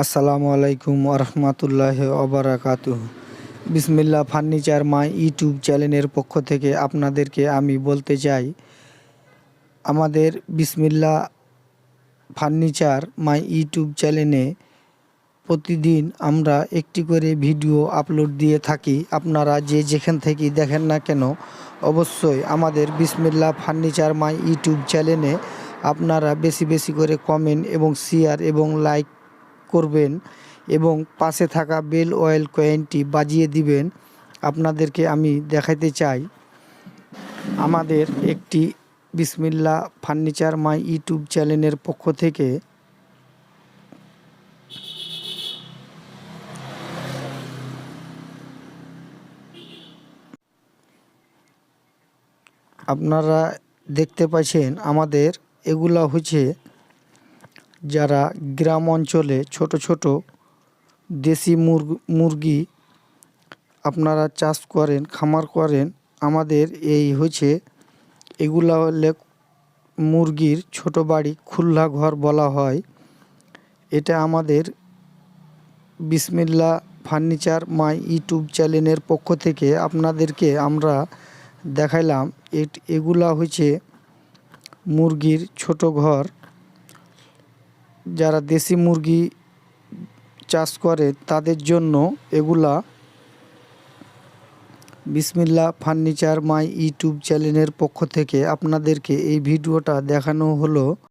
আসসালামু আলাইকুম ওরহমাতুল্লাহি ওবারাকাতুহ। বিসমিল্লাহ ফার্নিচার মাই ইউটিউব চ্যানেলের পক্ষ থেকে আপনাদেরকে আমি বলতে চাই, আমাদের বিসমিল্লাহ ফার্নিচার মাই ইউটিউব চ্যানেলে প্রতিদিন আমরা একটি করে ভিডিও আপলোড দিয়ে থাকি। আপনারা যে যেখান থেকে দেখেন না কেন, অবশ্যই আমাদের বিসমিল্লাহ ফার্নিচার মাই ইউটিউব চ্যানেলে আপনারা বেশি বেশি করে কমেন্ট এবং শেয়ার এবং লাইক করবেন এবং পাশে থাকা বেল অয়েল কয়েনটি বাজিয়ে দিবেন। আপনাদেরকে আমি দেখাতে চাই, আমাদের একটি বিসমিল্লাহ ফার্নিচার মাই ইউটিউব চ্যানেলের পক্ষ থেকে আপনারা দেখতে পাচ্ছেন, আমাদের এগুলা হচ্ছে যারা গ্রাম অঞ্চলে ছোট ছোট দেশি মুরগি আপনারা চাষ করেন, খামার করেন। আমাদের এই হচ্ছে এগুলা হলে মুরগির ছোট বাড়ি, খুল্লা ঘর বলা হয়। এটা আমাদের বিসমিল্লাহ ফার্নিচার মাই ইউটিউব চ্যানেলের পক্ষ থেকে আপনাদেরকে আমরা দেখাইলাম। এগুলা হচ্ছে মুরগির ছোট ঘর। যারা দেশি মুরগি চাষ করে তাদের জন্য এগুলা বিসমিল্লাহ ফার্নিচার মাই ইউটিউব চ্যানেলের পক্ষ থেকে আপনাদেরকে এই ভিডিওটা দেখানো হলো।